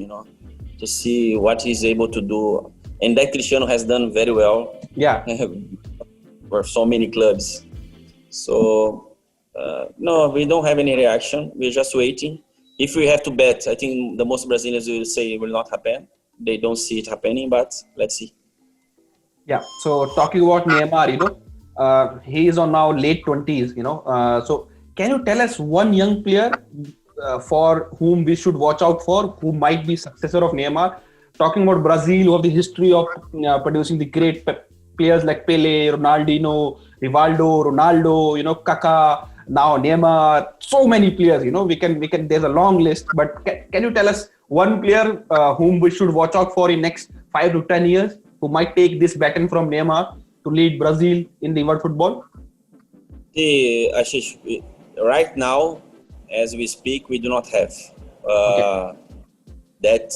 to see what he's able to do. And that Cristiano has done very well. Yeah. For so many clubs. So, no, we don't have any reaction. We're just waiting. If we have to bet, I think the most Brazilians will say it will not happen. They don't see it happening, but let's see. Yeah. So talking about Neymar, he is on now late 20s, so can you tell us one young player for whom we should watch out for, who might be successor of Neymar? Talking about Brazil, who have the history of producing the great players like Pele, Ronaldinho, Rivaldo, Ronaldo, Kaká, now Neymar, so many players, we can, there's a long list, but can you tell us one player whom we should watch out for in next 5 to 10 years, who might take this baton from Neymar to lead Brazil in the world football? Ashish, right now, as we speak, we do not have that,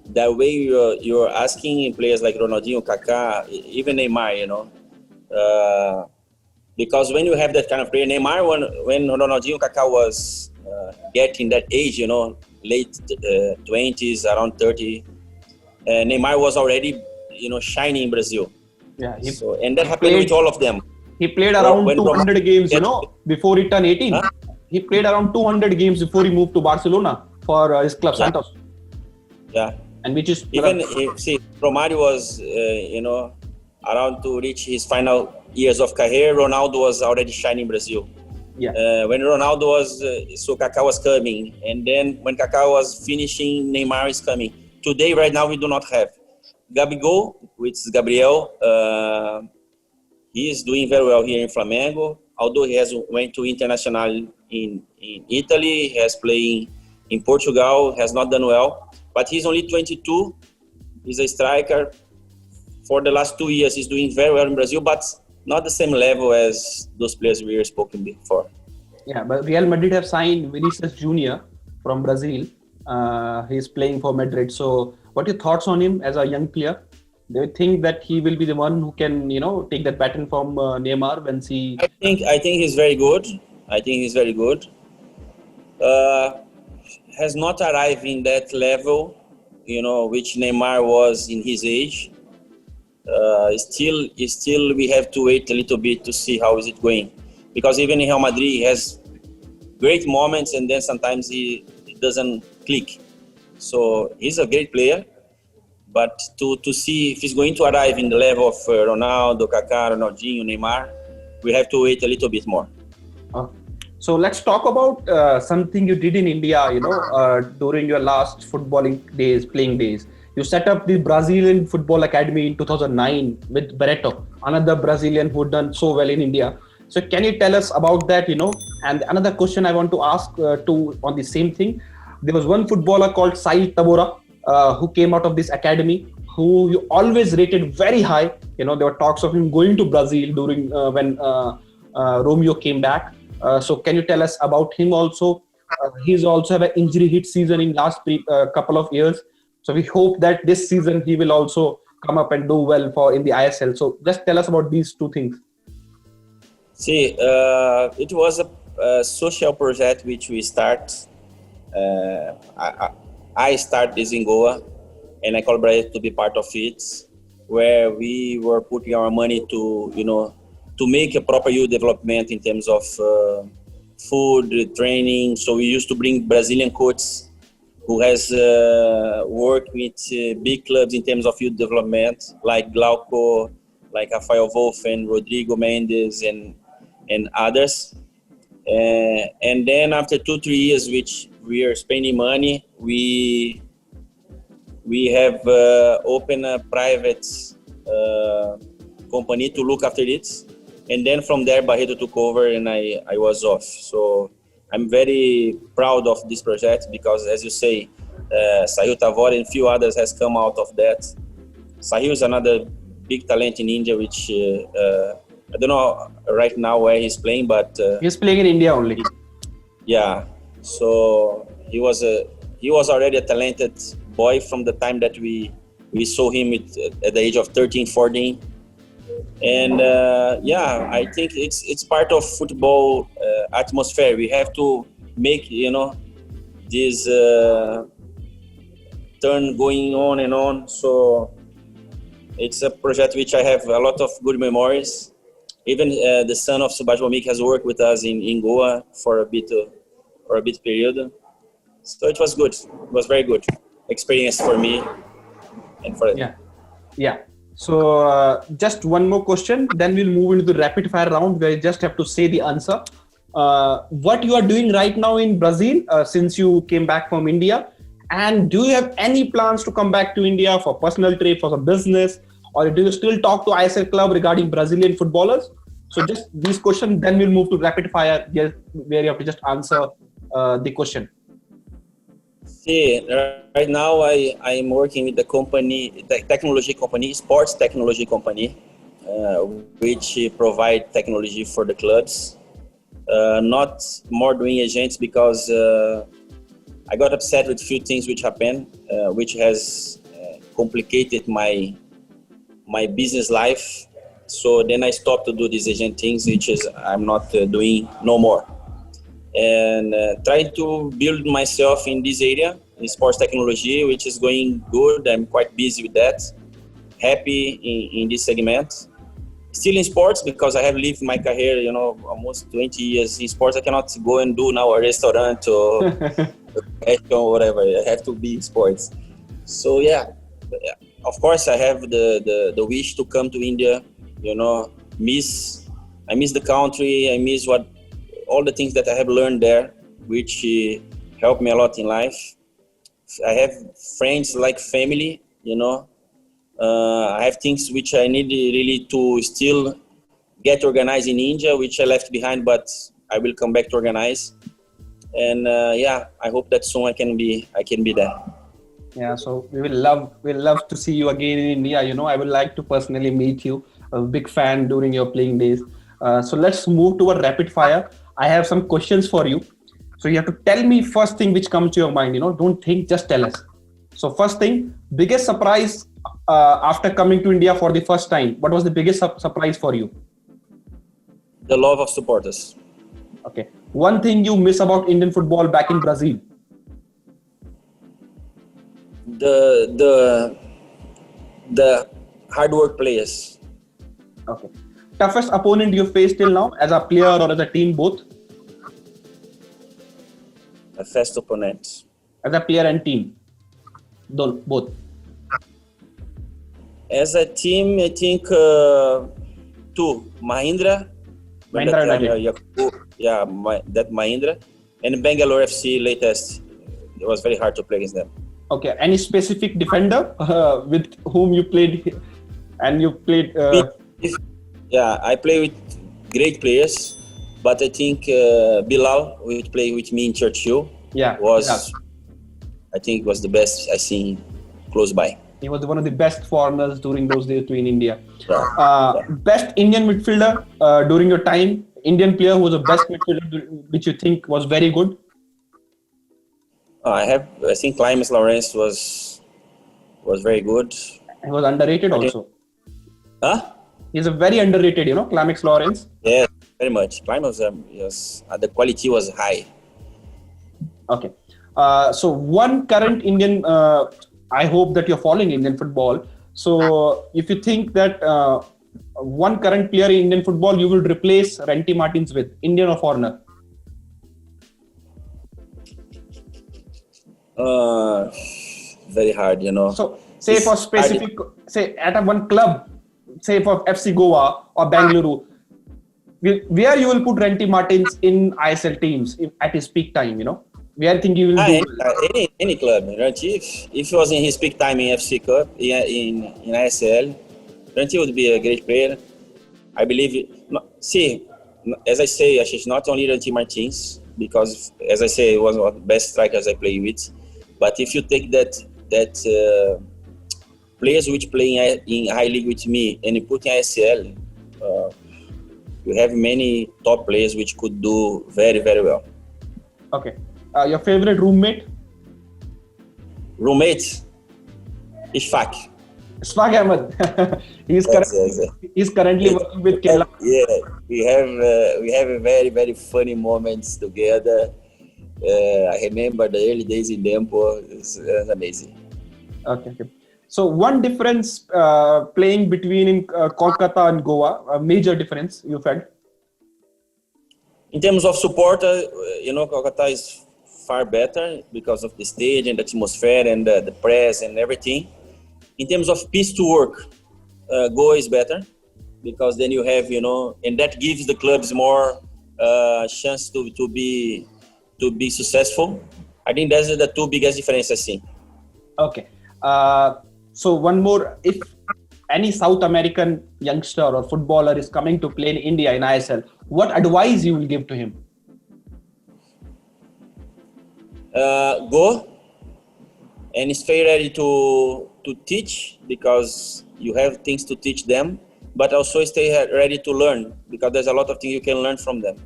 that way you're asking players like Ronaldinho, Kaká, even Neymar, because when you have that kind of player, Neymar, when Ronaldinho, Kaká was getting that age, late 20s, around 30, Neymar was already, shining in Brazil. Yeah. And that happened with all of them. He played around 200 games, before he turned 18. Huh? He played around 200 games before he moved to Barcelona for his club, Santos. Yeah. And which is... Even, Romario was, around to reach his final years of career. Ronaldo was already shining in Brazil. Yeah. When Ronaldo was, so Kaká was coming. And then when Kaká was finishing, Neymar is coming. Today, right now, we do not have. Gabigol, which is Gabriel, he is doing very well here in Flamengo. Although he has went to International in Italy, he has played in Portugal, has not done well. But he's only 22. He's a striker. For the last 2 years, he's doing very well in Brazil, but not the same level as those players we were spoken before. Yeah, but Real Madrid have signed Vinicius Jr. from Brazil. He's playing for Madrid. So what are your thoughts on him as a young player? Do you think that he will be the one who can, take that baton from Neymar when he... I think he's very good. Has not arrived in that level, which Neymar was in his age. Still we have to wait a little bit to see how is it going, because even in Real Madrid he has great moments and then sometimes it doesn't click. So he's a great player, but to see if he's going to arrive in the level of Ronaldo, Kaká, Ronaldinho, Neymar, we have to wait a little bit more. So let's talk about something you did in India, during your last playing days. You set up the Brazilian Football Academy in 2009 with Barreto, another Brazilian who done so well in India. So can you tell us about that, And another question I want to ask on the same thing. There was one footballer called Sahil Tavora who came out of this academy, who you always rated very high. There were talks of him going to Brazil during when Romeo came back. So can you tell us about him also? He's also have an injury hit season in last couple of years. So we hope that this season he will also come up and do well in the ISL. So just tell us about these two things. See, it was a social project which we start. I start this in Goa, and I collaborated to be part of it, where we were putting our money to make a proper youth development in terms of food, training. So we used to bring Brazilian coaches who has worked with big clubs in terms of youth development, like Glauco, like Rafael Wolf and Rodrigo Mendes and others. And then after 2-3 years, which we are spending money, we have opened a private company to look after it. And then from there, Barreto took over and I was off. So I'm very proud of this project because, as you say, Sahil Tavora and a few others has come out of that. Sahil is another big talent in India, which I don't know right now where he's playing, but he's playing in India only. Yeah, so he was already a talented boy from the time that we saw him at the age of 13, 14. And I think it's part of football atmosphere. We have to make this turn going on and on. So it's a project which I have a lot of good memories. Even the son of Subhas Bhowmick has worked with us in Goa for a bit period. So it was good. It was very good experience for me and for yeah. So just one more question, then we'll move into the rapid fire round where you just have to say the answer. What you are doing right now in Brazil since you came back from India, and do you have any plans to come back to India for personal trip, for some business, or do you still talk to ISL club regarding Brazilian footballers? So just these questions, then we'll move to rapid fire where you have to just answer the question. See, right now I am working with the company, the technology company, sports technology company, which provide technology for the clubs. Not more doing agents because I got upset with a few things which happened, which has complicated my business life. So then I stopped to do these agent things, which is I'm not doing no more. And trying to build myself in this area, in sports technology, which is going good. I'm quite busy with that. Happy in this segment. Still in sports because I have lived my career, almost 20 years in sports. I cannot go and do now a restaurant or whatever. I have to be in sports. So of course I have the wish to come to India. I miss the country. I miss all the things that I have learned there, which helped me a lot in life. I have friends like family, I have things which I need really to still get organized in India, which I left behind, but I will come back to organize. And I hope that soon I can be there. Yeah, so we'll love to see you again in India. I would like to personally meet you. A big fan during your playing days. So let's move to a rapid fire. I have some questions for you. So you have to tell me first thing which comes to your mind. Don't think, just tell us. So first thing, biggest surprise after coming to India for the first time. What was the biggest surprise for you? The love of supporters. Okay. One thing you miss about Indian football back in Brazil? The hard work players. Okay. Toughest opponent you faced till now, as a player or as a team, both? A fast opponent. As a player and team, both. As a team, I think two. Mahindra. That Mahindra. And Bangalore FC latest. It was very hard to play against them. Okay. Any specific defender with whom you played? And you played... I play with great players. But I think Bilal, who played with me in Churchill, I think was the best I seen close by. He was one of the best foreigners during those days in India. Best Indian midfielder during your time? Indian player who was the best midfielder which you think was very good? I think Climas Lawrence was very good. He was underrated also. Huh? He's a very underrated, Climax Lawrence. Yeah, very much. Climas, the quality was high. Okay. So one current Indian, I hope that you're following Indian football. So if you think that one current player in Indian football you will replace Ranty Martins with, Indian or foreigner? Very hard, So say for specific, say at one club, say for FC Goa or Bengaluru, where you will put Ranty Martins in ISL teams at his peak time, Where I think you will do any club. Ranty, if he was in his peak time in FC Cup, in ISL, Ranty would be a great player. I believe. As I say, Ashish, not only Ranty Martins, because as I say, he was one of the best strikers I play with. But if you take that players which play in I-League with me and you put in ISL, you have many top players which could do very, very well. Okay. Your favorite roommate? Roommate? Ishfaq Ahmed. He's currently working with Khel. Yeah, we have a very, very funny moments together. I remember the early days in Dempo. It's amazing. Okay. So one difference playing between Kolkata and Goa, a major difference you felt? In terms of support, Kolkata is far better because of the stage and the atmosphere and the press and everything. In terms of piece to work, Goa is better because then you have, and that gives the clubs more chance to be successful. I think that's the two biggest differences I see. Okay. So one more, if any South American youngster or footballer is coming to play in India in ISL, what advice you will give to him? Go and stay ready to teach because you have things to teach them, but also stay ready to learn because there's a lot of things you can learn from them.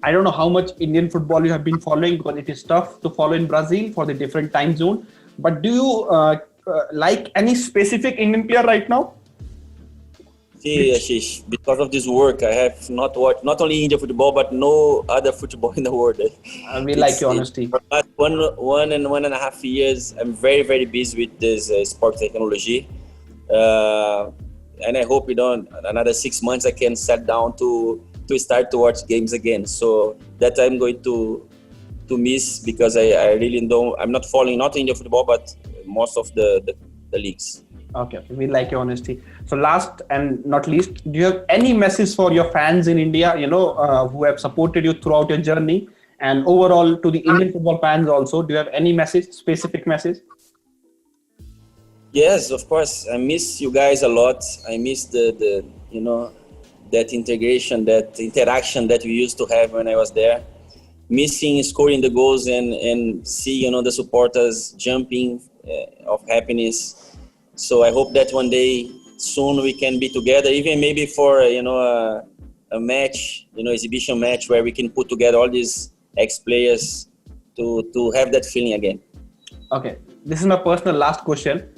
I don't know how much Indian football you have been following because it is tough to follow in Brazil for the different time zone. But do you like any specific Indian player right now? See, Ashish, because of this work, I have not watched not only Indian football, but no other football in the world. We like your honesty. For the last 1.5 years, I'm very, very busy with this sport technology. And I hope another 6 months I can sit down to start to watch games again. So that I'm going to miss because I really I'm not following not Indian football, but most of the leagues. Okay, we like your honesty. So last and not least, do you have any message for your fans in India, who have supported you throughout your journey, and overall to the Indian football fans also? Do you have any specific message? Yes, of course. I miss you guys a lot. I miss the that integration, that interaction that we used to have when I was there. Missing scoring the goals and see the supporters jumping of happiness. So I hope that one day soon we can be together, even maybe for a match, exhibition match where we can put together all these ex-players to have that feeling again. Okay, this is my personal last question.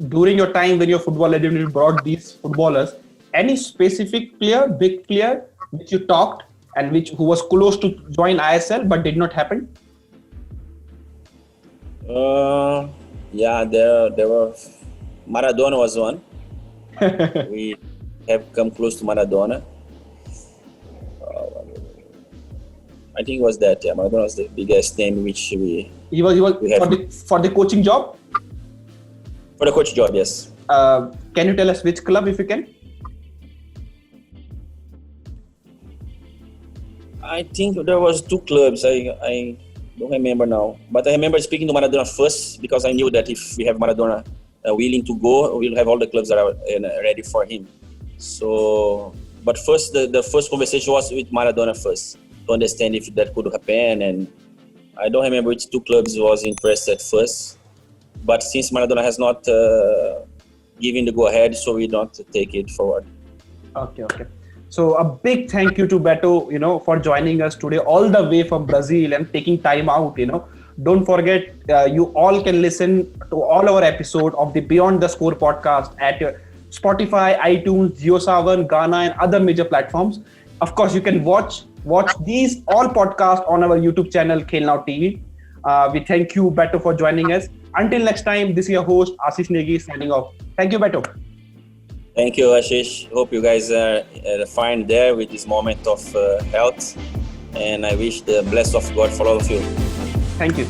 During your time when your football legend brought these footballers, any specific player, big player, which you talked and who was close to join ISL but did not happen? Yeah, there were Maradona was one. We have come close to Maradona. I think it was that. Yeah, Maradona was the biggest name which we. He was for the coaching job. For the coach job, yes. Can you tell us which club, if you can? I think there was 2 clubs. I don't remember now, but I remember speaking to Maradona first because I knew that if we have Maradona willing to go, we'll have all the clubs that are ready for him. So, but first, the first conversation was with Maradona first to understand if that could happen, and I don't remember which 2 clubs was interested first. But since Maradona has not given the go-ahead, so we don't take it forward. Okay. So a big thank you to Beto, for joining us today all the way from Brazil and taking time out, Don't forget, you all can listen to all our episode of the Beyond the Score podcast at Spotify, iTunes, JioSaavn, Ghana, and other major platforms. Of course, you can watch these all podcasts on our YouTube channel, Khel Now TV. We thank you, Beto, for joining us. Until next time, this is your host, Ashish Negi, signing off. Thank you, Beto. Thank you, Ashish. Hope you guys are fine there with this moment of health. And I wish the blessing of God for all of you. Thank you.